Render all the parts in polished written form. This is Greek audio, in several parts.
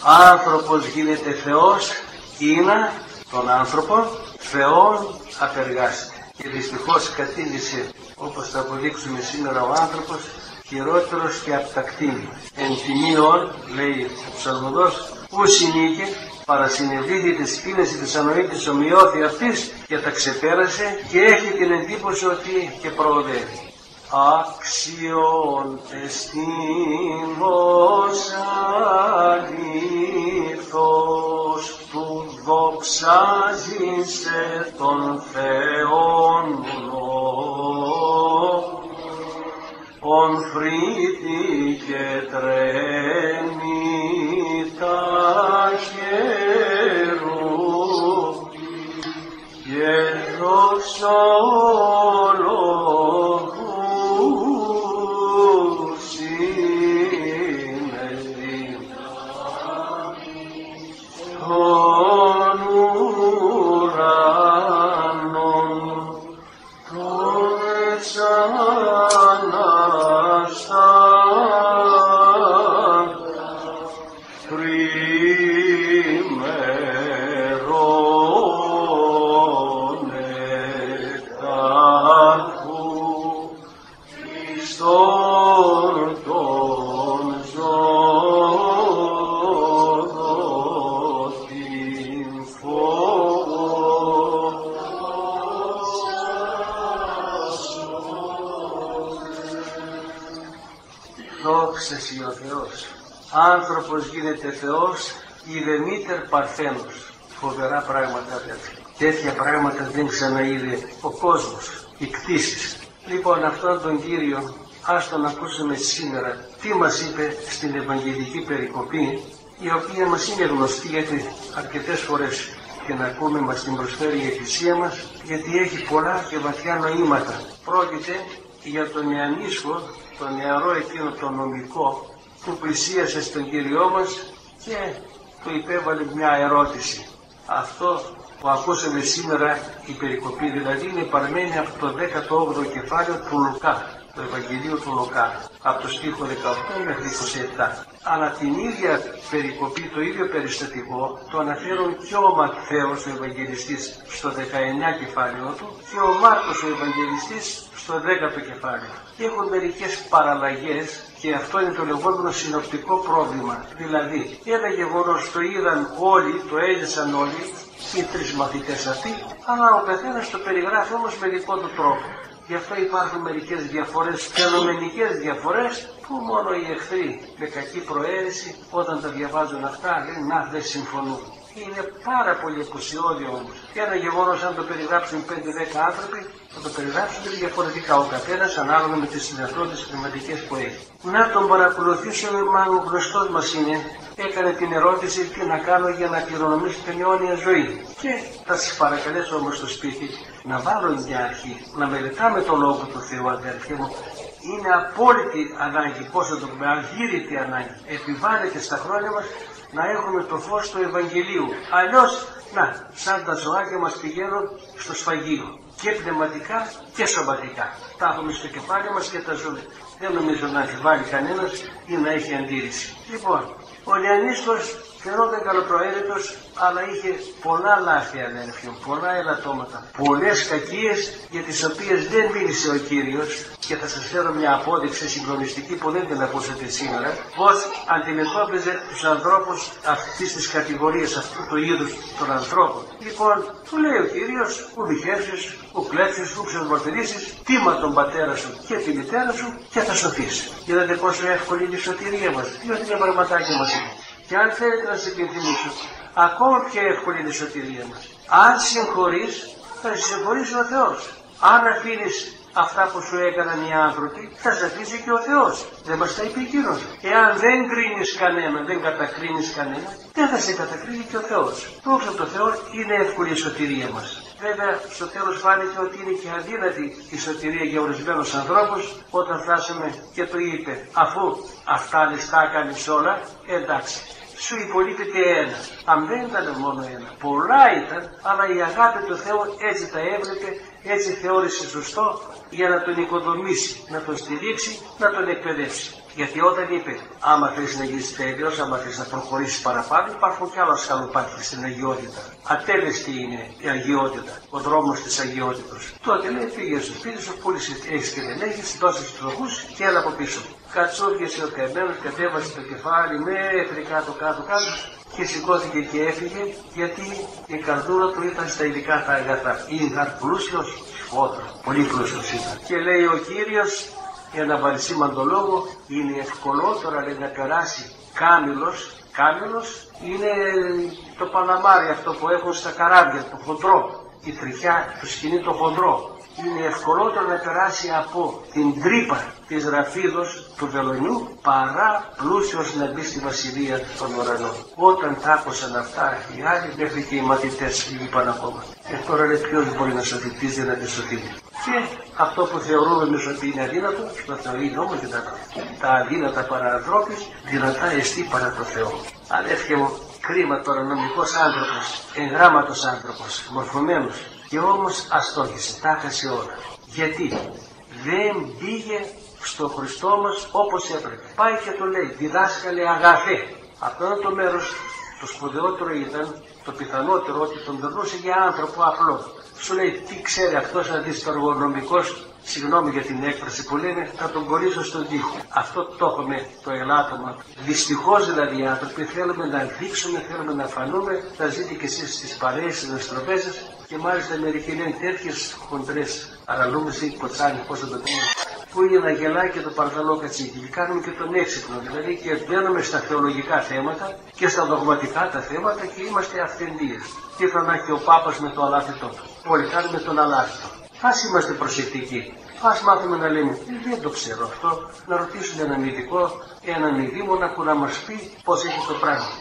Άνθρωπος γίνεται Θεός, είναι τον άνθρωπο, Θεόν απεργάζεται. Και δυστυχώς κατήγησε, όπως θα αποδείξουμε σήμερα, ο άνθρωπος χειρότερος και απ' τα κτήνη. Εν τιμίων, λέει ο ψαλμοδός, που συνήκε, παρασυνεδρίθη της πείνας της ανοήτης ομοιώθη αυτής και τα ξεπέρασε και έχει την εντύπωση ότι και προοδεύει. Άξιον εστίμος αλήθως του δοξάζησε τον Θεόν ον φρύτη και τρέμει τα χερού και δοξολόγου συνελεί των ουρανών των δόξαση ο Θεός. Άνθρωπος γίνεται Θεός, ιδεμήτερ παρθένος. Φοβερά πράγματα αδελφοί. Τέτοια πράγματα δεν ξαναείδε ο κόσμος, οι κτήσεις. Λοιπόν, αυτόν τον Κύριο ας τον ακούσουμε σήμερα τι μας είπε στην Ευαγγελική περικοπή, η οποία μας είναι γνωστή γιατί αρκετές φορές την ακούμε, μας την προσφέρει η Εκκλησία μας, γιατί έχει πολλά και βαθιά νοήματα. Πρόκειται για τον Ιαννίσχο, τον νεαρό εκείνο τον νομικό, που πλησίασε στον Κύριό μας και του υπέβαλε μια ερώτηση. Αυτό που ακούσαμε σήμερα, η περικοπή δηλαδή, είναι παραμένει από το 18ο κεφάλαιο του Λουκά, του Ευαγγελίου του Λουκά, από το στίχο 18 μέχρι 27. Αλλά την ίδια περικοπή, το ίδιο περιστατικό, το αναφέρουν και ο Ματθαίος ο Ευαγγελιστής στο 19 κεφάλαιο του και ο Μάρκος ο Ευαγγελιστής στο 10ο κεφάλαιο. Και έχουν μερικές παραλλαγές και αυτό είναι το λεγόμενο συνοπτικό πρόβλημα. Δηλαδή, ένα γεγονός το είδαν όλοι, το έζησαν όλοι, οι τρεις μαθητές αυτοί, αλλά ο καθένας το περιγράφει όμως με δικό του τρόπο. Γι' αυτό υπάρχουν μερικές διαφορές, φαινομενικές διαφορές, που μόνο οι εχθροί με κακή προαίρεση όταν τα διαβάζουν αυτά λένε να δεν συμφωνούν. Είναι πάρα πολύ απουσιώδη όμως. Και ένα γεγονός αν το περιγράψουν 5-10 άνθρωποι, θα το περιγράψουν διαφορετικά ο καθένας ανάλογα με τις δυνατότητες πνευματικές που έχει. Να τον παρακολουθήσουμε, μάλλον γνωστός μας είναι, έκανε την ερώτηση τι να κάνω για να κληρονομήσω την αιώνια ζωή. Και θα σας παρακαλέσω όμως στο σπίτι να βάλω μια αρχή, να μελετάμε το Λόγο του Θεού, αδερφοί μου. Είναι απόλυτη ανάγκη, πώς θα το πούμε, αγύρητη ανάγκη. Επιβάλλεται στα χρόνια μας να έχουμε το φως του Ευαγγελίου. Αλλιώς, σαν τα ζωάκια μας πηγαίνουν στο σφαγείο. Και πνευματικά και σωματικά. Τα έχουμε στο κεφάλι μας και τα ζούμε. Δεν νομίζω να αμφιβάλλει κανένας ή να έχει αντίρρηση. Λοιπόν, ο Ιαννίσχος φαινόταν καλοπροαίρετος, αλλά είχε πολλά λάθη, αδέρφοι, πολλά ελαττώματα, πολλές κακίες για τις οποίες δεν μίλησε ο Κύριος, και θα σας φέρω μια απόδειξη συγκλονιστική που δεν την ακούσατε σήμερα, πώς αντιμετώπιζε τους ανθρώπους αυτής της κατηγορίας, αυτού του είδους των ανθρώπων. Λοιπόν, του λέει ο Κύριος, ου διχεύσεις, ου κλέψεις, ου ξεσμορφηρήσεις, τίμα τον πατέρα σου και τη μητέρα σου και θα σωθείς. Είδατε πόσο εύκολη είναι η σωτηρία μας, διότι είναι πραγματάκια μας είναι. Και αν θέλετε να σε υπενθυμίσω, ακόμα πιο εύκολη είναι η σωτηρία μας. Αν συγχωρείς, θα σε συγχωρήσει ο Θεός. Αν αφήνεις αυτά που σου έκαναν οι άνθρωποι, θα σε αφήσει και ο Θεός. Δεν μας τα είπε εκείνος. Εάν δεν κρίνεις κανένα, δεν κατακρίνεις κανένα, δεν θα σε κατακρίνει και ο Θεός. Δόξα τω Θεώ, είναι εύκολη η σωτηρία μας. Βέβαια, στο τέλος φάνηκε ότι είναι και αδύνατη η σωτηρία για ορισμένους ανθρώπους, όταν φτάσαμε και το είπε, αφού αυτά ληστά κάνεις όλα, εντάξει. Σου υπολείπεται ένα. Αν δεν ήταν μόνο ένα, πολλά ήταν, αλλά η αγάπη του Θεού έτσι τα έβλεπε, έτσι θεώρησε σωστό για να τον οικοδομήσει, να τον στηρίξει, να τον εκπαιδεύσει. Γιατί όταν είπε, άμα θες να γίνεις τέλειος, άμα θες να προχωρήσεις παραπάνω, υπάρχουν κι άλλα σκαλοπάτια στην αγιότητα. Ατέλεστη είναι η αγιότητα, ο δρόμος της αγιότητας. Τότε λέει, πήγε στο σπίτι σου, πούλησε, έχεις και δεν έχεις, δώσε στους φτωχούς και έλα από πίσω. Κατσούριασε ο καημένος, κατέβασε το κεφάλι μέχρι κάτω. Και σηκώθηκε και έφυγε, γιατί η καρδούρα του ήταν στα ειδικά τα αγαθά. Ήταν πλούσιος, φώτρα, πολύ πλούσιος ήταν. Και λέει ο Κύριος, για να βαρισίμαντο λόγο, είναι ευκολότερο λέει, να περάσει κάμιλος είναι το παλαμάρι αυτό που έχουν στα καράβια, το χοντρό, η τριχιά, το σκηνή το χοντρό. Είναι ευκολότερο να περάσει από την τρύπα της ραφίδος του βελονιού παρά πλούσιος να μπει στη βασιλεία των ουρανών. Όταν τα άκουσαν αυτά οι άλλοι, μέχρι και οι μαθητές είπαν ακόμα. Τώρα λέει ποιος μπορεί να σωθεί, τι δεν να σωθεί. Και αυτό που θεωρούμε εμείς ότι είναι αδύνατο, το θεωρεί όμως δυνατό. Τα αδύνατα παρά ανθρώπης, δυνατά εστί παρά το Θεό. Αδέρφια μου, κρίμα τώρα νομικός άνθρωπος, εγγράμματος άνθρωπος, μορφωμένος. Και όμως αστόχησε, τα χάσε όλα. Γιατί δεν πήγε στο Χριστό μας όπως έπρεπε. Πάει και το λέει, διδάσκαλε αγαθέ. Αυτό είναι το μέρος, το σπουδαιότερο ήταν, το πιθανότερο ότι τον περνούσε για άνθρωπο απλό. Σου λέει, τι ξέρει αυτός να δεις το εργονομικός, συγγνώμη για την έκφραση που λένε, θα τον κορίσω στον τοίχο. Αυτό το έχουμε το ελάττωμα. Δυστυχώς δηλαδή οι άνθρωποι θέλουμε να δείξουμε, θέλουμε να φανούμε, θα ζείτε και εσείς στις παρέες, στις τροπέζες και μάλιστα μερικοί λένε τέτοιες χοντρές αραλούμες ή κοτσάνι, πώς θα το πούμε, που είναι να γελάει και το παρθαλό κατσίκι. Και κάνουμε και τον έξυπνο, δηλαδή και μπαίνουμε στα θεολογικά θέματα και στα δογματικά τα θέματα και είμαστε αυθεντίες. Τι θα να έχει ο Πάπας με το αλάθητο. Όλοι κάνουμε τον αλάθητο. Ας είμαστε προσεκτικοί. Ας μάθουμε να λέμε, δεν το ξέρω αυτό, να ρωτήσουμε έναν ειδικό, έναν ειδήμονα που να μας πει πώς έχει το πράγμα.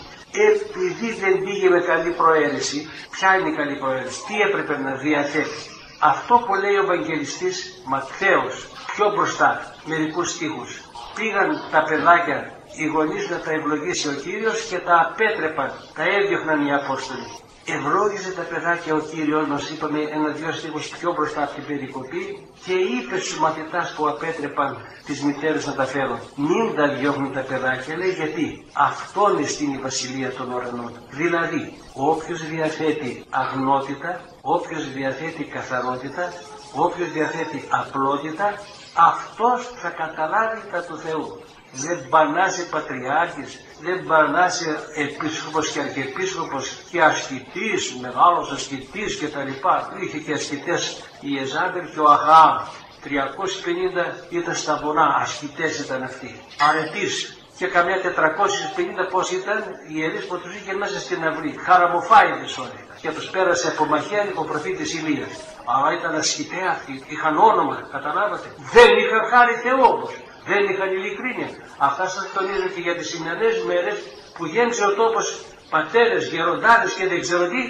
Επειδή δεν πήγε με καλή προαίρεση, ποια είναι η καλή προαίρεση, τι έπρεπε να διαθέτει. Αυτό που λέει ο Ευαγγελιστής Ματθαίος, πιο μπροστά, μερικούς στίχους. Πήγαν τα παιδάκια, οι γονείς να τα ευλογήσει ο Κύριος και τα απέτρεπαν, τα έδιωχναν οι Απόστολοι. Ευλόγησε τα παιδάκια ο Κύριος, μας είπαμε ένα-δυο στίχους πιο μπροστά από την περικοπή, και είπε στους μαθητάς που απέτρεπαν τις μητέρες να τα φέρουν, μην τα διώχνουν τα παιδάκια, λέει, γιατί αυτόν εστίν η βασιλεία των ουρανών. Δηλαδή, όποιος διαθέτει αγνότητα, όποιος διαθέτει καθαρότητα, όποιος διαθέτει απλότητα, αυτός θα καταλάβει τα του Θεού. Δεν μπανάζει πατριάρχης, δεν μπανάζει επίσκοπος και αρχιεπίσκοπος και ασκητής, μεγάλος ασκητής και τα λοιπά. Είχε και ασκητές η Εζάμπελ και ο Αχάμ. 350 ήταν στα βουνά, ασκητές ήταν αυτοί. Αρετής. Και καμιά 450 πώς ήταν οι ιερείς που τους είχε μέσα στην αυλή. Χαραμοφάιδες όλοι. Και τους πέρασε από μαχαίρι ο προφήτης Ηλίας. Αλλά ήταν ασκητές αυτοί, είχαν όνομα, καταλάβατε. Δεν είχαν χάρη Θεού όμως. Δεν είχαν ειλικρίνεια. Αυτά σας τονίζω και για τις σημερινές μέρες που γέμισε ο τόπος πατέρες, γεροντάδες και δεν ξέρω τι,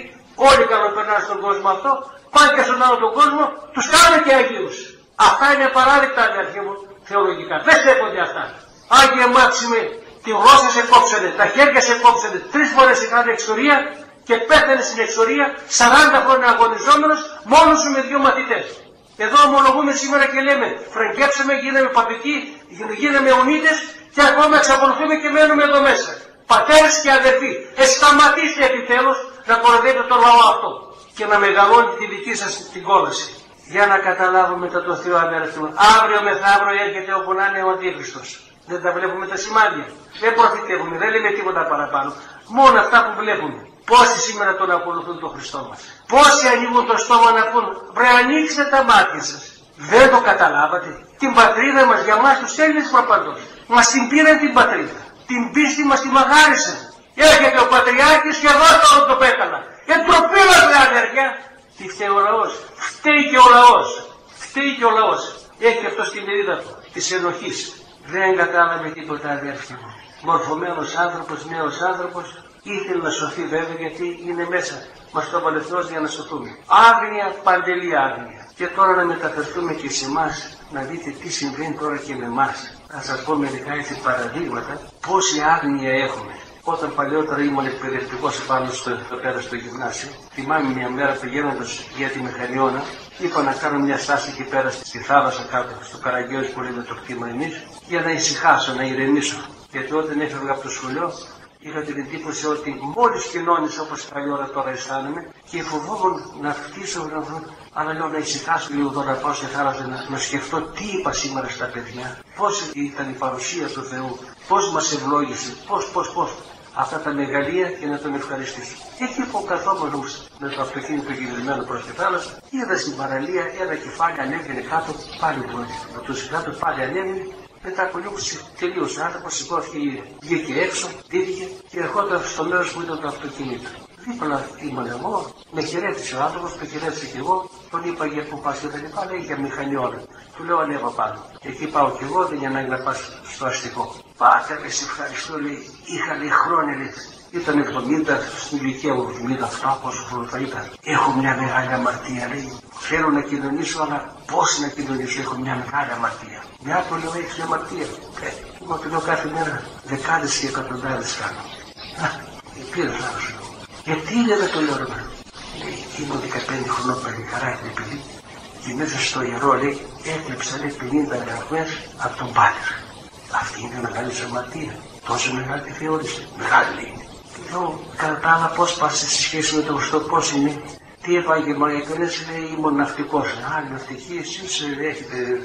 όλοι καλοπερνάνε στον κόσμο αυτό, πάνε και στον άλλο τον κόσμο, τους κάνουν και Αγίους. Αυτά είναι απαράδεκτα, αδερφοί μου, θεολογικά. Δεν στέκονται αυτά. Άγιε Μάξιμε, τη γλώσσα σε κόψανε, τα χέρια σε κόψανε, 3 φορές είχαν εξορία και πέθανε στην εξορία 40 χρόνια αγωνιζόμενος μόνος σου με 2 μαθητές. Εδώ ομολογούμε σήμερα και λέμε, φραγκέψαμε, γίναμε παπικοί, γίναμε Ιωνίτες και ακόμα εξακολουθούμε και μένουμε εδώ μέσα. Πατέρες και αδερφοί, σταματήστε επιτέλους να κοροϊδεύετε τον λαό αυτό και να μεγαλώνει τη δική σας την κόλαση. Για να καταλάβουμε το Θεό, αδερφοί μου, αύριο μεθαύριο έρχεται όπου να είναι ο Αντίχριστος. Δεν τα βλέπουμε τα σημάδια. Δεν προφητεύουμε, δεν λέμε τίποτα παραπάνω. Μόνο αυτά που βλέπουμε. Πόσοι σήμερα τον ακολουθούν τον Χριστό μας. Πόσοι ανοίγουν το στόμα να πούν, βρε ανοίξτε τα μάτια σας. Δεν το καταλάβατε. Την πατρίδα μας για μας τους Έλληνες προπαντός. Μας την πήραν την πατρίδα. Την πίστη μας τη μαγάρισαν. Έρχεται ο Πατριάρχης και δώστον το πέκαλα. Ντροπή μας, ρε αδέρφια. Τι φταίει ο λαός. Φταίει και ο λαός. Φταίει και ο λαός. Έχει αυτό στην μερίδα του της ενοχής. Δεν κατάλαβε τίποτα, αδέρφια μου. Μορφωμένος άνθρωπος, νέος άνθρωπος, ήθελε να σωθεί βέβαια γιατί είναι μέσα. Μας το έβαλε Θεός για να σωθούμε. Άγνοια, παντελή άγνοια. Και τώρα να μεταφερθούμε και σε εμάς, να δείτε τι συμβαίνει τώρα και με εμάς. Θα σας πω μερικά έτσι παραδείγματα πόση άγνοια έχουμε. Όταν παλιότερα ήμουν εκπαιδευτικός επάνω στο πέρα στο γυμνάσιο, θυμάμαι μια μέρα πηγαίνοντας για τη Μεχανιώνα, είπα να κάνω μια στάση εκεί πέρα στη θάλασσα κάτω, στο Καραγκιόζη που λέμε το κτήμα εμείς, για να ησυχάσω, να ηρεμήσω. Γιατί όταν έφευγα από το σχολείο, είχα την εντύπωση ότι μόλις κοινώνησα όπως καλή ώρα τώρα αισθάνομαι και φοβόμουν να φτύσω, αλλά λέω να ησυχάσω λίγο εδώ, να πάω στη θάλασσα, να σκεφτώ τι είπα σήμερα στα παιδιά, πώς ήταν η παρουσία του Θεού, πώς μας ευλόγησε, πώς. Αυτά τα μεγαλεία και να τον ευχαριστήσω. Εκεί που καθόμουν με το αυτοκίνητο γυρισμένο προς τη θάλασσα, είδα στην παραλία ένα κεφάλι ανέβαινε κάτω, πάλι κάτω, πάλι ανέβαινε. Μετά από λίγο τελείωσε ο άνθρωπος, σηκώθηκε, βγήκε έξω, δίδηκε και ερχόταν στο μέρος που ήταν το αυτοκίνητο. Δίπλα ήμουν εγώ, με χαιρέτησε ο άνθρωπος, με χαιρέτησε και εγώ, τον είπα για που πας και τα λοιπά, λέει για Μηχανιώνα. Του λέω ανέβα πάνω. Εκεί πάω κι εγώ, δεν είναι ανάγκη να πας στο αστικό. Πάτε, σε ευχαριστώ, λέει, είχα λέει χρόνια, λέει. Ήταν 70, στην ηλικία μου 78, πόσο χρόνο θα ήταν. Έχω μια μεγάλη αμαρτία, λέει. Θέλω να κοινωνήσω, αλλά πώς να κοινωνήσω, έχω μια μεγάλη αμαρτία. Μια το λέω, έχεις μια αμαρτία. Εγώ του λέω κάθε μέρα δεκάδες και εκατοντάδες κάνω. Πήρε λάθος. Γιατί δεν το λέω, ρε. Λέει, ήμουν 15 χρονών παλικαρά την παιδί και μέσα στο ιερό, λέει, έκλεψα, λέει, 50 γραμμές από τον Πάτερ. Αυτή είναι μεγάλη σου αμαρτία. Τόσο μεγάλη τη θεώρησε. Μεγάλη λέει. Λέω, κατά τα άλλα, πώς πας σε σχέση με το Χριστό, πώς είναι. Τι επάγγελμα έκανες, λέει, ήμουν ναυτικός. Άλλη ναυτική, εσείς έχετε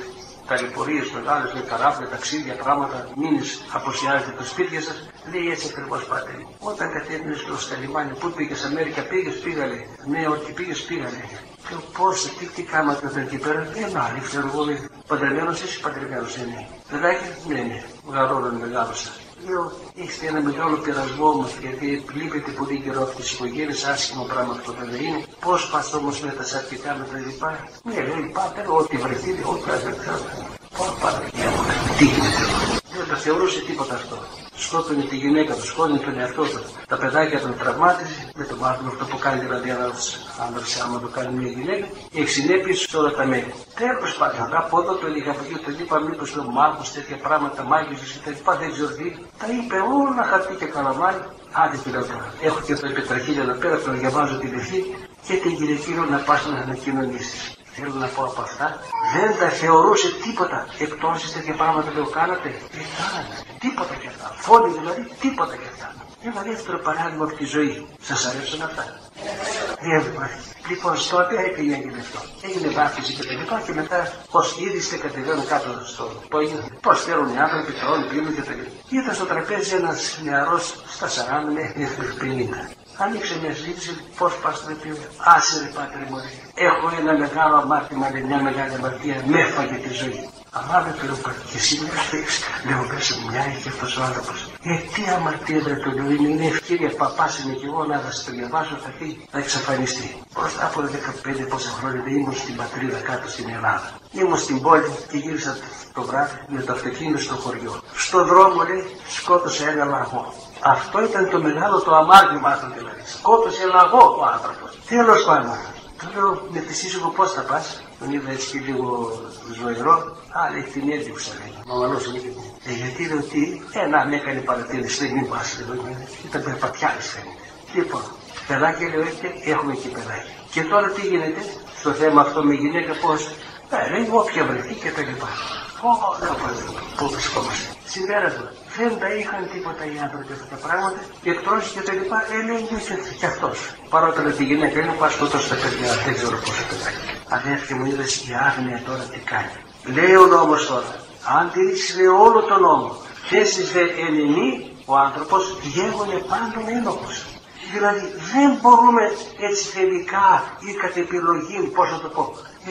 ταλαιπωρίες μεγάλες με καράβια, ταξίδια, πράγματα, μήνες αποσιάζετε το σπίτι σας. Λέει έτσι ακριβώς πάτε. Όταν κατέβαινες στο λιμάνι, πού πήγες, Αμέρικα πήγα, λέει. Ναι, ό,τι πήγα, λέει. Λέω πώς, τι κάνατε εδώ εκεί πέρα. Άλλη, ξέρω εγώ, λέει. Παντρεμένος είσαι, παντρεμένος είναι. Παιδάκι, ναι, γαρόλων μεγάλωσα. Λέω, έχετε ένα μεγάλο πειρασμό όμως, γιατί λείπετε πολύ καιρό από τις οικογένειες, άσχημο πράγμα αυτό δεν είναι. Πώς πας όμως με τα σαρκικά με τα λοιπά. Ναι, λέει, πάτε, ό,τι βρεθεί, ό,τι βρεθεί. Πώς πάτε, τι γίνεται. Δεν τα θεωρούσε τίποτα αυτό. Σκότωνε τη γυναίκα του, σκότωνε τον εαυτό του. Τα παιδάκια τον τραυμάτιζε, με το μάθημα αυτό που κάνει δηλαδή ένας άνδρας, άμα το κάνει μια γυναίκα, και έχει συνέπειες σε όλα τα μέλη. Τέλος πάντων, από εδώ το έλεγα από εκεί, τον είπα μήπως το μάγους, τέτοια πράγματα, μάγισσες και τα λοιπά, δεν ξέρω τι. Τα είπε όλα χαρτί και καλαμάρι. Άντε πήρα τώρα. Έχω και το πετραχίλια εδώ πέρα, τον διαβάζω την ευχή και την Κυριακή να πας να ανακοινωνήσεις. Θέλω να πω από αυτά, δεν τα θεωρούσε τίποτα. Εκτός τέτοια πράγματα που κάνατε, κάνατε. Τίποτα κι αυτά. Φόνοι δηλαδή, τίποτα κι αυτά. Ένα δεύτερο παράδειγμα από τη ζωή. Σας αρέσουν αυτά. Λοιπόν, τότε έγινε αυτό. Έγινε βάφτιση και τα λοιπά και μετά ως είδηστε κατεβαίνουν κάτω στο πόγιο. Πώς θέλουν οι άνθρωποι, τρώνε, πίνουν και τα λοιπά. Ήταν στο τραπέζι ένας νεαρός στα 40 μέχρι 50. Άνοιξε μια συζήτηση, πώς πας στο επίπεδο. Άσε ρε Πάτρε μου, έχω ένα μεγάλο αμάρτημα, μια μεγάλη αμαρτία, με έφαγε τη ζωή. Αλλά δεν το είπα και εσύ με έφτιαξε. Λέω μέσα μου, μια έχει αυτός ο άνθρωπος. Τι αμαρτία δεν το λέω, είναι ευκαιρία, παπάς είμαι κι εγώ να το διαβάσω, θα πει, θα εξαφανιστεί. Μπροστά από 15 πόσα χρόνια δεν ήμουν στην πατρίδα κάτω στην Ελλάδα. Ήμουν στην πόλη και γύρισα το βράδυ με το αυτοκίνητο στο χωριό. Στο δρόμο, λέει, σκότωσε ένα λαγό. Αυτό ήταν το μεγάλο το αμάρτημα του δηλαδή. Σκότωσε λαγό ο άνθρωπος. Τέλος πάντων. Του λέω με τη σύζυγο πώς θα πας. Τον είδα έτσι και λίγο ζωηρό. Άλλη την έδιωξα λέει. Μαμαλός λέει. Γιατί λέω τι. Να με έκανε παρατήρηση. Δεν μην πας. Ήταν περπατιάρης φαίνεται. Λοιπόν. Παιδάκι λέω έχουμε εκεί παιδάκι. Και τώρα τι γίνεται στο θέμα αυτό με γυναίκα πώς. Λέει όποια βρεθεί και τα λοιπά. Πού βρισκόμαστε. Συμπέρασμα. Δεν τα είχαν τίποτα οι άνθρωποι αυτά τα πράγματα και εκτός και τα λοιπά έλεγε και αυτός. Παρότρεπε τη γυναίκα, είναι πας σκοτώσει τα παιδιά, δεν ξέρω πόσο παιδάκι. Αδέρφη μου είδες η άγνοια τώρα τι κάνει. Λέει ο νόμος τώρα, αν τηρήσεις λέει όλο τον νόμο, θέσεις δε ενενή, ο άνθρωπος γέγονε πάντων ένοχος. Δηλαδή δεν μπορούμε έτσι θελικά ή κατ' επιλογή, πώς να το πω.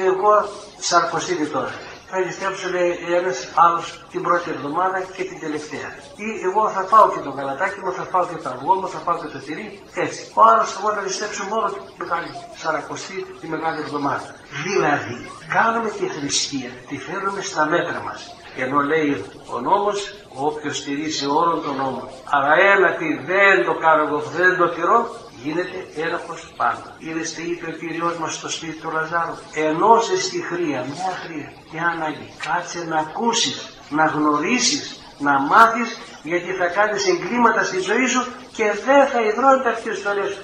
Εγώ Σαρκοστίδη τώρα. Θα ληστέψω λέει ένας άλλος την πρώτη εβδομάδα και την τελευταία. Ή εγώ θα πάω και το γαλατάκι μου, θα πάω και το αυγό μου, θα πάω και το τυρί. Έτσι. Ο άλλος εγώ θα ληστέψω μόνο την μεγάλη Σαρακοστή, τη μεγάλη εβδομάδα. Δηλαδή, κάνουμε τη θρησκεία, τη φέρουμε στα μέτρα μας. Ενώ λέει ο νόμος, όποιος τηρήσει όλων των νόμων. Αλλά ένα τι δεν το κάνω εγώ, δεν το τηρώ, γίνεται ένοχος πάντα. Είδες τι είπε ο Κύριος μας στο σπίτι του Λαζάρου. Ενώσες τη χρία, μια ανάγκη. Κάτσε να ακούσεις, να γνωρίσεις, να μάθεις Γιατί θα κάνεις εγκλήματα στη ζωή σου και δεν θα υδρώνεται αυτή η ιστορία σου.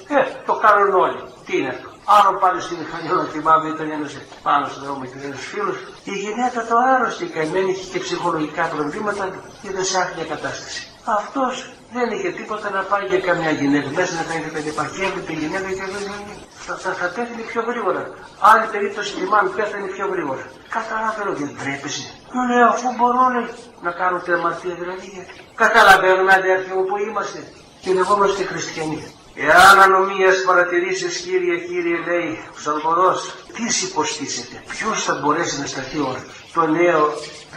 Το κάνουν όλοι. Τι είναι αυτό? Άλλο πάλι στη μηχανή, θυμάμαι, ήταν ένας πάνω στον δρόμο και ένας φίλος. Η γυναίκα το άρρωστη, καημένη, είχε και ψυχολογικά προβλήματα και δεν σε άφηνε κατάσταση. Αυτός δεν είχε τίποτα να πάει για καμιά γυναίκα. Μέσα να κάνει παιδί παχαίρι, τη γυναίκα και θα πέθανε πιο γρήγορα. Άλλη περίπτωση θυμάμαι πέθανε πιο γρήγορα. Καταλαβαίνω, δεν τρέπεσαι. Μου λέω, αφού μπορώ να κάνω τερμαρτία δηλαδή. Καταλαβαίνουμε, αδέρφοι μου, που είμαστε και λεγόμαστε χριστιανοί. Εάν ανομίας παρατηρήσεις, Κύριε, λέει ο Ψαλμοδός, τι υποστήσετε, ποιος θα μπορέσει να σταθεί όρθιος? Το νέο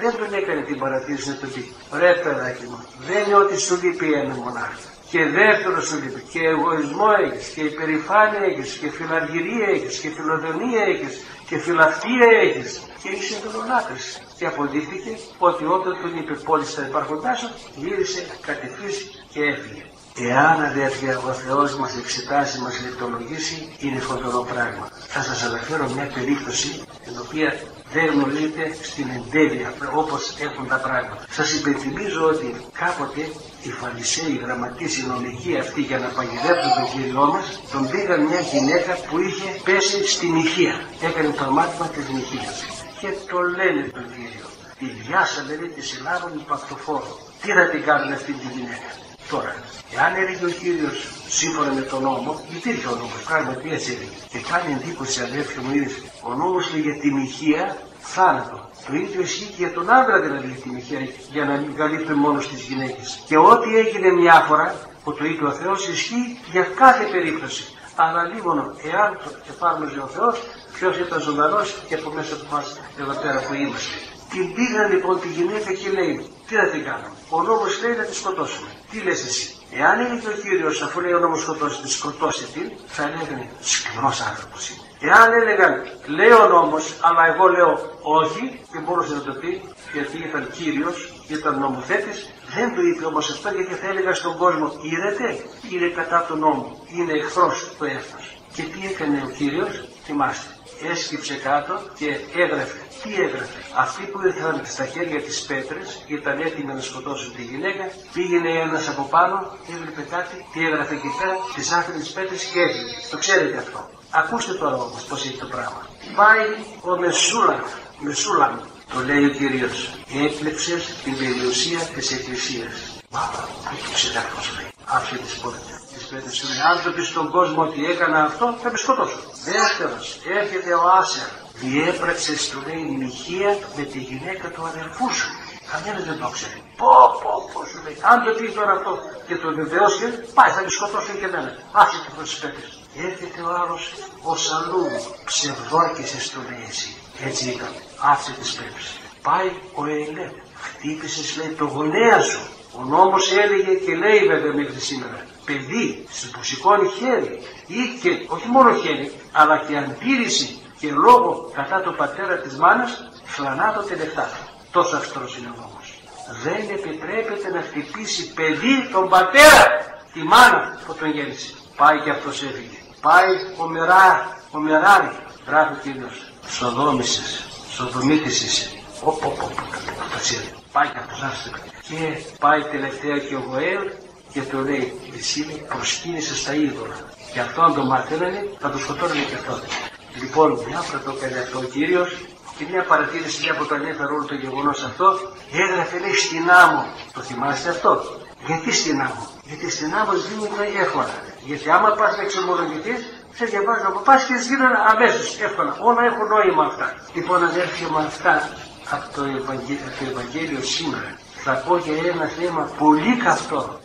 δεν τον έκανε την παρατήρηση να το πει. Ρε παιδάκι μου, δεν είναι ότι σου λείπει ένα μονάχα. Και δεύτερο σου λείπει, και εγωισμό έχεις, και υπερηφάνεια έχεις, και φιλαργυρία έχεις, και φιλοδονία έχεις, και φιλαυτία έχεις, και είσαι εντολολάτρης. Και αποδείχθηκε ότι όταν τον είπε πόλη στα υπάρχοντά σου, γύρισε, κατηφίσει και έφυγε. Εάν, αδέρφια, ο Θεός μας εξετάσει, μας λεπτολογήσει, είναι φοβερό πράγμα. Θα σας αναφέρω μια περίπτωση την οποία δεν γνωρίζετε στην εντέλεια όπως έχουν τα πράγματα. Σας υπενθυμίζω ότι κάποτε οι Φαρισαίοι, οι γραμματείς, οι νομικοί αυτοί για να παγιδεύουν τον Κύριό μας, τον πήγαν μια γυναίκα που είχε πέσει στη νηχεία. Έκανε το μάθημα της νηχείας. Και το λένε τον Κύριο. Τη βιάσανε, τη συλλάβουν υπαυτοφόρο. Τι θα την κάνουν αυτή τη γυναίκα? Τώρα, εάν έλεγε ο Κύριος σύμφωνα με τον νόμο, υπήρχε ο νόμος, πράγματι έτσι έλεγε. Και κάνει εντύπωση, αδέρφια μου, είδες, ο νόμος λέει για τη μοιχεία θάνατο. Το ίδιο ισχύει και για τον άντρα δηλαδή τη μοιχεία, για να μην καλύπτει μόνο στις γυναίκες. Και ό,τι έγινε μια φορά, που το είπε ο Θεός, ισχύει για κάθε περίπτωση. Αλλά λίγον, εάν το εφάρμοζε ο Θεός, ποιος ήταν ζωντανός και από μέσα από εμάς εδώ πέρα που είμαστε. Την πήγαν λοιπόν τη γυναίκα και λέει, τι θα την κάνω? Ο νόμος λέει να τη σκοτώσουμε. Τι λες εσύ? Εάν έλεγε ο Κύριος, αφού λέει ο νόμος σκοτώσει, τη σκοτώσει την, θα λέγανε σκληρός άνθρωπος είναι. Εάν έλεγαν, λέει ο νόμος, αλλά εγώ λέω όχι, δεν μπορούσε να το πει, γιατί ήταν Κύριος, ήταν νομοθέτης, δεν το είπε όμως αυτό, γιατί θα έλεγα στον κόσμο, είδατε, είναι κατά του νόμου, είναι εχθρός το έθνος. Και τι έκανε ο Κύριος? Θυμάστε. Έσκυψε κάτω και έγραφε. Τι έγραφε? Αυτοί που ήρθαν στα χέρια της πέτρες, ήταν έτοιμοι να σκοτώσουν τη γυναίκα, πήγαινε ένας από πάνω, έβλεπε κάτι, τι έγραφε εκεί πέρα, τις άφηνε τις πέτρες και έφυγε. Το ξέρετε αυτό. Ακούστε τώρα όμως πώς έχει το πράγμα. Πάει ο Μεσούλαμ, το λέει ο Κύριος, έπλεξες την περιουσία της Εκκλησίας. Πού το ξεδάκος λέει. Άφησε τις πόρτες. Αν το πει στον κόσμο ότι έκανα αυτό, θα με σκοτώσω. Δεύτερος, έρχεται ο Άσερ. Διέπραξες, του λέει, νηχεία με τη γυναίκα του αδερφού σου. Κανένας δεν το ξέρει. Πω, σου λέει. Αν το πει τώρα αυτό και το βεβαιώσει, πάει, θα με σκοτώσουν και εμένα. Άφησε το προς τις πέτρες. Έρχεται ο άλλος, ο Σαλούμ. Ψευδόρκησες, του λέει εσύ. Έτσι ήταν. Άφησε τις πέτρες. Πάει ο Ελέ. Χτύπησες, λέει, το γονέα σου. Ο νόμος έλεγε και λέει βέβαια μέχρι σήμερα. Παιδί που σηκώνει χέρι ή και όχι μόνο χέρι, αλλά και αντίρρηση και λόγο κατά τον πατέρα της μάνας, φλανάδοτε λεφτά. Τόσο αυστηρός είναι ο νόμος. Δεν επιτρέπεται να χτυπήσει παιδί τον πατέρα, τη μάνα που τον γέννησε. Πάει και αυτός έφυγε. Πάει ο Μεράρη, γράφει ο Κύριος. Σοδομήτησες. Το ξέρει. Πάει και αυτός άστηκε. Και πάει τελευταία και ο Γοέλ και του λέει, εσύ προσκύνησες στα είδωλα. Και αυτό αν το μαθαίνανε θα το σκοτώνανε και αυτό. Λοιπόν, μια φορά το έκανε αυτό ο Κύριος και μια παρατήρηση για από το ανέφερε όλο το γεγονός αυτό, έγραφε λέει στην άμμο. Το θυμάστε αυτό? Γιατί στην άμμο? Γιατί στην άμμο σβήνουν εύκολα. Γιατί άμα πας να εξομολογηθείς, σε διαβάζουν από πας και σβήνουν αμέσως εύκολα. Όλα έχουν νόημα αυτά. Λοιπόν, αδέρφια μου, αυτά από το Ευαγγέλιο σήμερα. Θα πω για ένα θέμα πολύ καυτό,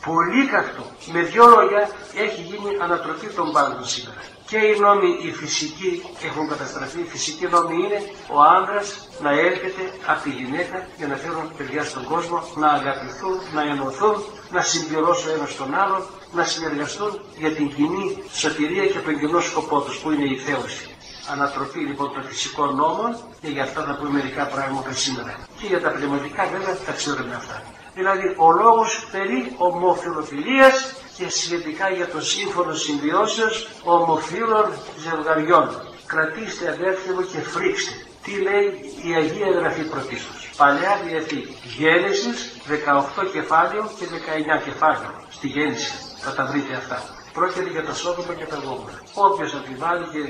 Με δυο λόγια έχει γίνει ανατροπή των πάντων σήμερα. Και οι νόμοι οι φυσικοί έχουν καταστραφεί. Οι φυσικοί νόμοι είναι ο άνδρας να έρχεται από τη γυναίκα για να φέρουν παιδιά στον κόσμο, να αγαπηθούν, να ενωθούν, να συμπληρώσουν ένας τον άλλον, να συνεργαστούν για την κοινή σωτηρία και τον κοινό σκοπό τους που είναι η θέωση. Ανατροπή λοιπόν των φυσικών νόμων και για αυτά θα πούμε μερικά πράγματα σήμερα. Και για τα πνευματικά βέβαια τα ξέρουμε αυτά. Δηλαδή ο λόγος περί ομοφιλοφιλίας και σχετικά για το σύμφωνο συμβιώσεως ομοφύλων ζευγαριών. Κρατήστε αδέρφια μου και φρίξτε. Τι λέει η Αγία Γραφή πρωτίστως. Παλαιά Διαθήκη. Γένεσης 18 κεφάλαιο και 19 κεφάλαιο. Στη Γέννηση θα τα βρείτε αυτά. Πρόκειται για το Σόδομα και τα Γόμορα. Όποιος αμφιβάλλει και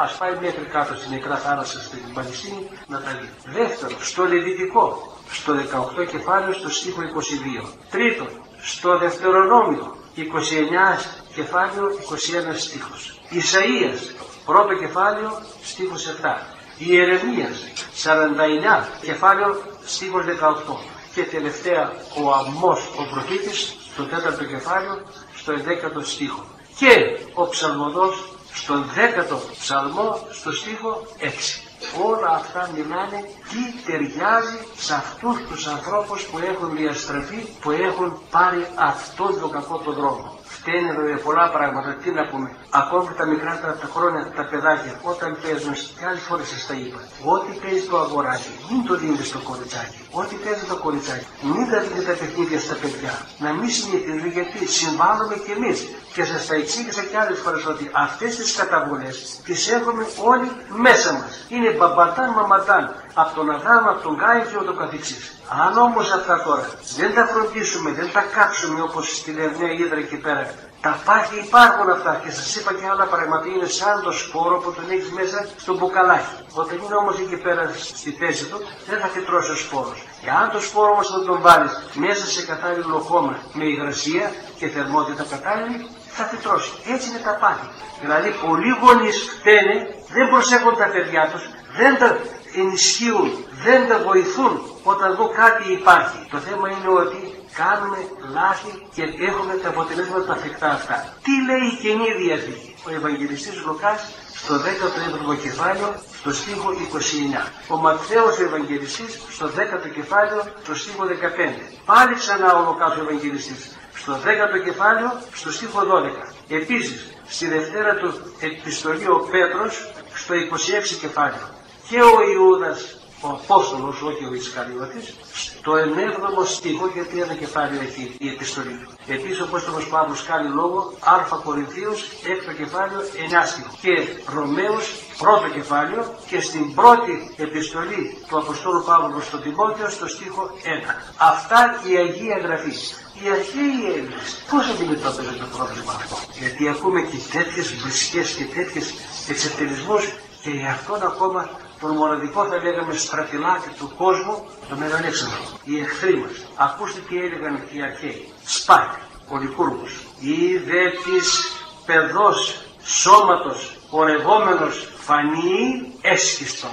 ας πάει μέχρι κάτω στην Νεκρά Θάλασσα στην Παλαιστίνη να τα δει. Δεύτερο, στο Λεβιτικό, στο 18 κεφάλαιο, στο στίχο 22. Τρίτον, στο Δευτερονόμιο, 29 κεφάλαιο, 21 στίχος. Ισαΐας, πρώτο κεφάλαιο, στίχος 7. Ιερεμίας, 49 κεφάλαιο, στίχος 18. Και τελευταία ο Αμμός, ο προφήτης, στο 4ο κεφάλαιο, στο 11ο στίχο. Και ο Ψαλμοδός, στον 10ο ψαλμό, στο στίχο 6. Όλα αυτά μιλάνε τι ταιριάζει σε αυτούς τους ανθρώπους που έχουν διαστραφεί, που έχουν πάρει αυτόν τον κακό τον δρόμο. Φταίνε βέβαια πολλά πράγματα, τι να πούμε. Ακόμη τα μικρά τα χρόνια, τα παιδάκια, όταν παίζουν, και άλλες φορές σας τα είπα, ό,τι παίζει το αγοράκι, μην το δίνετε στο κοριτσάκι. Ό,τι παίζει το κοριτσάκι, μην τα δίνετε τα παιχνίδια στα παιδιά. Να μην συνηθίζουν, γιατί συμβάλλουμε κι εμείς. Και σας τα εξήγησα κι άλλες φορές ότι αυτές τις καταβολές τις έχουμε όλοι μέσα μας. Είναι μπαμπατάν μαματάν, από τον Αδάμ, από τον Κάιν και ούτω καθεξής. Αν όμως αυτά τώρα δεν τα φροντίσουμε, δεν τα κάψουμε όπως στη Λευναία Ύδρα εκεί πέρα, τα πάθη υπάρχουν αυτά και σας είπα και άλλα πράγματα, είναι σαν το σπόρο που τον έχεις μέσα στο μπουκαλάκι. Όταν είναι όμως εκεί πέρα στη θέση του δεν θα φυτρώσει ο σπόρος. Και αν το σπόρο όμως θα τον βάλεις μέσα σε κατάλληλο χώμα με υγρασία και θερμότητα κατάλληλη, θα φυτρώσει. Έτσι είναι τα πάθη. Δηλαδή πολλοί γονείς φταίνε, δεν προσέχουν τα παιδιά τους, δεν τα ενισχύουν, δεν τα βοηθούν όταν δουν κάτι υπάρχει. Το θέμα είναι ότι κάνουμε λάθη και έχουμε τα αποτελέσματα τα φρικτά αυτά. Τι λέει η Καινή Διαθήκη? Ο Ευαγγελιστής Λουκάς στο 17ο κεφάλαιο, στο στίχο 29. Ο Ματθαίος ο Ευαγγελιστής στο 10ο κεφάλαιο, στο στίχο 15. Πάλι ξανά ο Λουκάς ο Ευαγγελιστής στο 10ο κεφάλαιο, στο στίχο 12. Επίσης, στη δευτέρα του επιστολή ο Πέτρος στο 26 κεφάλαιο. Και ο Ιούδας, ο Απόστολος, όχι ο Ισκαριώτης, στο 9ο στίχο, γιατί ένα κεφάλαιο έχει η επιστολή του. Επίσης ο Απόστολος Παύλος κάνει λόγο, Α Κορινθίους, 6ο κεφάλαιο, 9 στίχο. Και Ρωμαίους, 1ο κεφάλαιο, και στην πρώτη επιστολή του Αποστόλου Παύλου στον Τιμόθεο, στο στίχο 1. Αυτά η Αγία Γραφή. Οι αρχαίοι Έλληνες πώς αντιμετώπιζαν το πρόβλημα αυτό? Γιατί ακούμε και τέτοιες βρισκές και τέτοιες εξευτελισμούς και γι' αυτόν ακόμα τον μοναδικό θα λέγαμε στρατιλάτη του κόσμου, το Μεγάλο Έξοδο. Οι εχθροί μας. Ακούστε τι έλεγαν οι αρχαίοι. Σπάρ, ο Λικούρμος. Ή δε της παιδός σώματος πορευόμενος φανεί έσχιστον.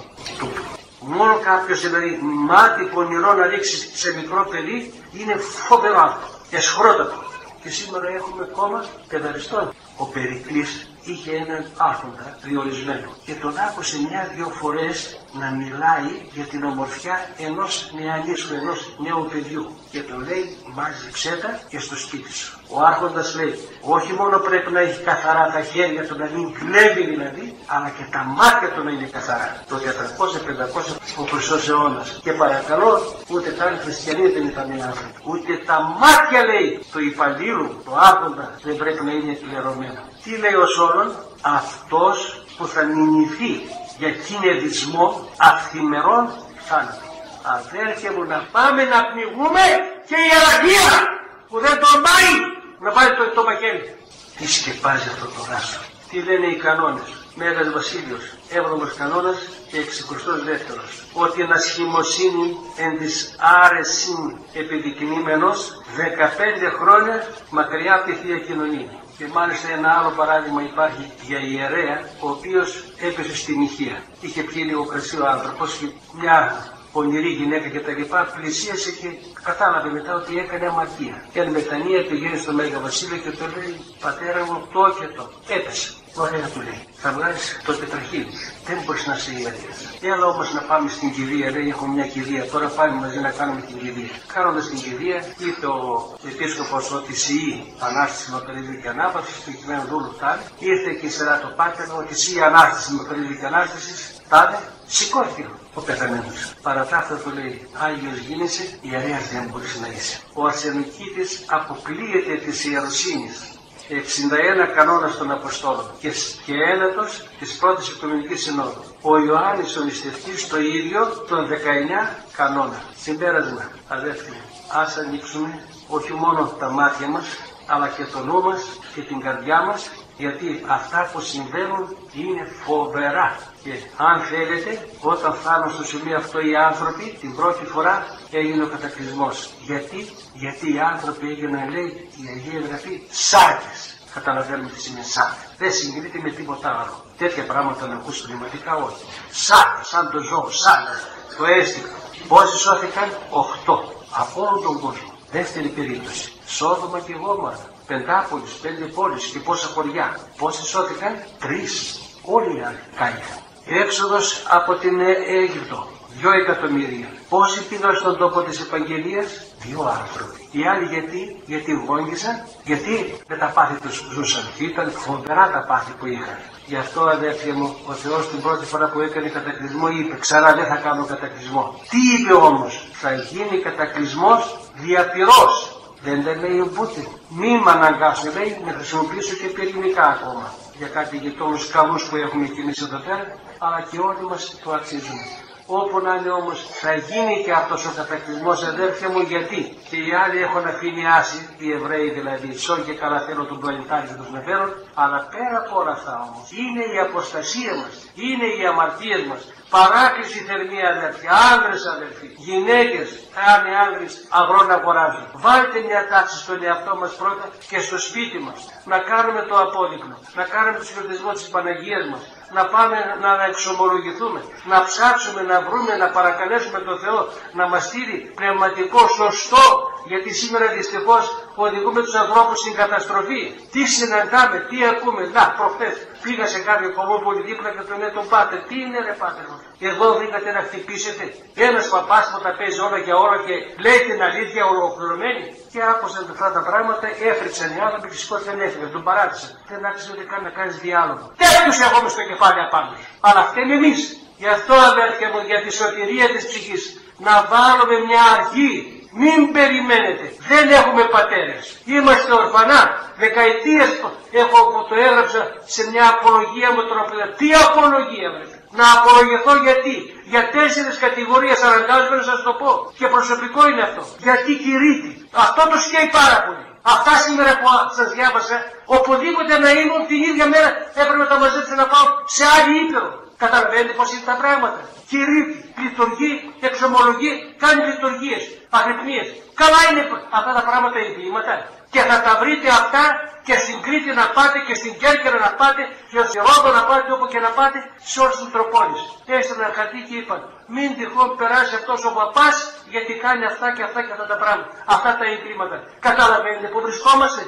Μόνο κάποιος δηλαδή μάτι πονηρό να ρίξει σε μικρό παιδί είναι φοβερό, εσχρότατο. Και σήμερα έχουμε κόμμα παιδαριστών. Ο Περικλής είχε έναν άρχοντα διορισμένο και τον άκουσε μια-δυο φορές να μιλάει για την ομορφιά ενός νεανίσου, ενός νέου παιδιού. Και τον λέει, μάζεψέ τα και στο σπίτι σου. Ο άρχοντας λέει, όχι μόνο πρέπει να έχει καθαρά τα χέρια του, να μην κλέβει δηλαδή, αλλά και τα μάτια του να είναι καθαρά. Το 400-500 ο Χριστός αιώνας. Και παρακαλώ, ούτε καν χριστιανοί δεν ήταν οι άνθρωποι. Ούτε τα μάτια, λέει, του υπαλλήλου, του άρχοντα, δεν πρέπει να είναι κλερωμένα. Τι λέει ο Σόλων? Αυτός που θα μιμηθεί για κυνεδισμό αυθημερών θάνατο. Αδέρφια μου, να πάμε να πνιγούμε και η Αραγία που δεν τολμάει να βάλει το μαχαίρι. Τι σκεπάζει αυτό το ράσο? Τι λένε οι κανόνες? Μέγας Βασίλειος, 7ος κανόνας και 62ος. Ότι ανασχημοσύνη εν της άρεσιν επιδεικνύμενος 15 χρόνια μακριά από τη Θεία Κοινωνία. Και μάλιστα ένα άλλο παράδειγμα υπάρχει για ιερέα, ο οποίος έπεσε στη μοιχεία. Είχε πιει λίγο κρασί ο άνθρωπος και μια πονηρή γυναίκα κτλ. Πλησίασε και κατάλαβε μετά ότι έκανε αμαρτία. Και αν μετανία πηγαίνει στο Μέγα Βασίλειο και το λέει, πατέρα μου, το και το. Έπεσε. Ωραία, του λέει, θα βγάλεις το τετραχύλι. Δεν μπορείς να είσαι ιερέας. Έλα όμως να πάμε στην κηδεία, λέει, έχω μια κηδεία. Τώρα πάμε μαζί να κάνουμε την κηδεία. Κάνοντας την κηδεία, είπε ο επίσκοπος ότι σιή Ανάσταση Μακαρίδη και Ανάπαυση, στο κειμένο δούλου τάδε. Ήρθε και η σειρά το πάτελο ότι σιή Ανάσταση Μακαρίδη και Ανάσταση, τάδε. Σηκώθηκε ο πεθαμένος. Παρά τα αυτά του λέει, Άγιος γίνεσαι, ιερέας δεν μπορείς να είσαι. Ο Αρσενικίτης αποκλείεται της ιεροσύνης. 61 κανόνας των Αποστόλων και ένατος της πρώτης Οικουμενικής Συνόδου. Ο Ιωάννης ο Νηστευτής το ίδιο των 19 κανόνα. Συμπέρασμα, αδέρφια, ας ανοίξουμε όχι μόνο τα μάτια μας, αλλά και το νου μας και την καρδιά μας, γιατί αυτά που συμβαίνουν είναι φοβερά. Και αν θέλετε, όταν φτάνουν στο σημείο αυτό οι άνθρωποι, την πρώτη φορά έγινε ο κατακλυσμός. Γιατί οι άνθρωποι έγιναν, λέει η Αγία Γραφή, σάρκες. Καταλαβαίνουμε τι σημαίνει σάρκα. Δεν συγκρίνεται με τίποτα άλλο. Τέτοια πράγματα να ακούς πνευματικά όχι. Σάρκα, σαν το ζώο, σάρκα. Το αίσθημα. Πόσοι σώθηκαν? 8. Από όλον τον κόσμο. Δεύτερη περίπτωση. Σόδομα και Γόμορα. Πεντάπολης, 5 πόλεις και πόσα χωριά. Πόσοι σώθηκαν? 3. Όλοι οι άλλοι κάηκαν. Έξοδος από την Αίγυπτο. 2 εκατομμύρια. Πόσοι πήγαν στον τόπο της Επαγγελίας? 2 άνθρωποι. Οι άλλοι γιατί γόγγισαν, γιατί με τα πάθη τους ζούσαν. Ήταν φοβερά τα πάθη που είχαν. Γι' αυτό, αδέρφια μου, ο Θεός την πρώτη φορά που έκανε κατακλυσμό είπε, ξανά δεν θα κάνω κατακλυσμό. Τι είπε όμως? Θα γίνει κατακλυσμός διαπυρός. Δεν τα λέει ο Πούτιν. Μη με αναγκάσουν, λέει, να χρησιμοποιήσω και πυρηνικά ακόμα. Για κάτι γειτόνους καλούς που έχουμε κι εμείς εδώ πέρα, αλλά και όλοι μας το αξίζουμε. Όπου να είναι όμως θα γίνει και αυτός ο κατακλυσμός, αδέρφια μου, γιατί και οι άλλοι έχουν αφηνιάσει, οι Εβραίοι δηλαδή, σώ και καλά θέλω τον πλανητάρι και τους νεφέρων, αλλά πέρα από όλα αυτά όμως είναι η αποστασία μας, είναι οι αμαρτίες μας. Παράκληση θερμή, αδέρφια, άνδρες αδέρφοι, γυναίκες, αν οι άνδρες αγρό να αγοράζουν. Βάλτε μια τάξη στον εαυτό μας πρώτα και στο σπίτι μας. Να κάνουμε το απόδειπνο, να κάνουμε το γιορτισμό της Παναγίας μας, να πάμε να εξομολογηθούμε, να ψάξουμε, να βρούμε, να παρακαλέσουμε τον Θεό να μας στείλει πνευματικό σωστό, γιατί σήμερα δυστυχώς οδηγούμε τους ανθρώπους στην καταστροφή. Τι συναντάμε, τι ακούμε? Να, προχθές πήγα σε κάποιο κομμόπολη δίπλα και τον τον πάτερ. Τι είναι ρε πάτερ? Εδώ βρήκατε να χτυπήσετε? Ένας παπάς που τα παίζει όλα για όλα και λέει την αλήθεια ολοκληρωμένη. Και άκουσαν αυτά τα πράγματα, έφρυξαν οι άνθρωποι και σηκώθηκαν, έφυγαν, τον παράτησαν. Δεν άξιζε ούτε καν να κάνεις διάλογο. Τέτοιους έχουμε στο κεφάλι απάνω. Αλλά φταίμε εμείς. Γι' αυτό, αδέρφια μου, για τη σωτηρία της ψυχής, να βάλουμε μια αρχή. Μην περιμένετε. Δεν έχουμε πατέρες. Είμαστε ορφανά. Δεκαετίες το έγραψα σε μια απολογία με τον οποίο. Τι απολογία, βρε? Να απολογηθώ γιατί? Για 4 κατηγορίες αναγκάζομαι να σας το πω. Και προσωπικό είναι αυτό. Γιατί κηρύττει. Αυτό το σκέει πάρα πολύ. Αυτά σήμερα που σας διάβασα, οπουδήποτε να ήμουν την ίδια μέρα έπρεπε να τα μαζέψω να πάω σε άλλη ήπειρο. Καταλαβαίνετε πως είναι τα πράγματα. Κηρύττει, λειτουργεί, εξομολογεί, κάνει λειτουργίες, αγρυπνίες. Καλά είναι αυτά τα πράγματα εγκλήματα. Και θα τα βρείτε αυτά και στην Κρήτη να πάτε και στην Κέρκυρα να πάτε και στη Ρόδο να πάτε, όπου και να πάτε, σε όλες τις Μητροπόλεις. Έστειλαν ένα χαρτί και είπαν, μην τυχόν περάσει αυτός ο παπάς γιατί κάνει αυτά και αυτά και αυτά τα πράγματα. Αυτά τα εγκλήματα. Καταλαβαίνετε που βρισκόμαστε?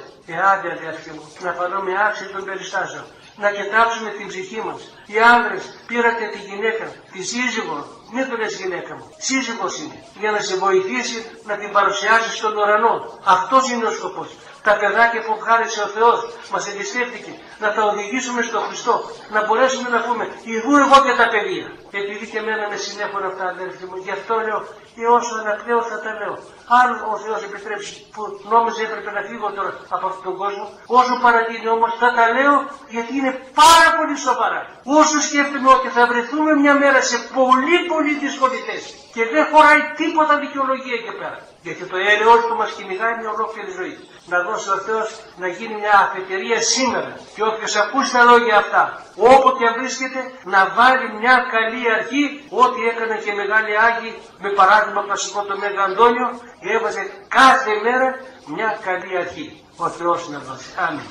Άντε αδέρφια μου, να φανούμε άξιοι των περιστάσεων. Να κοιτάξουμε την ψυχή μας. Οι άνδρες πήρατε τη γυναίκα, τη σύζυγο, μην το λες γυναίκα μου, σύζυγος είναι, για να σε βοηθήσει να την παρουσιάσει στον ουρανό. Αυτός είναι ο σκοπός. Τα παιδάκια που χάρισε ο Θεός μας εμπιστεύτηκε να τα οδηγήσουμε στον Χριστό, να μπορέσουμε να πούμε ιδού εγώ και τα παιδεία. Επειδή και εμένα με συνέχουν αυτά, αδέρφια μου, γι' αυτό λέω και όσο αναπνέω θα τα λέω. Αν ο Θεός επιτρέψει, που νόμιζε έπρεπε να φύγω τώρα από αυτόν τον κόσμο, όσο παρατείνει όμως θα τα λέω, γιατί είναι πάρα πολύ σοβαρά. Όσο σκέφτομαι ότι θα βρεθούμε μια μέρα σε πολύ δύσκολη θέση και δεν χωράει τίποτα δικαιολογία εκεί πέρα. Γιατί το έλεος που μας κυνηγάει μια ολόκληρη ζωή. Να δώσει ο Θεός να γίνει μια αφετηρία σήμερα. Και όποιος ακούσει τα λόγια αυτά, όπου και αν βρίσκεται, να βάλει μια καλή αρχή, ό,τι έκαναν και μεγάλοι Άγιοι, με παράδειγμα κλασικό το Μέγα Αντώνιο, έβαζε κάθε μέρα μια καλή αρχή. Ο Θεός να δώσει. Αμήν.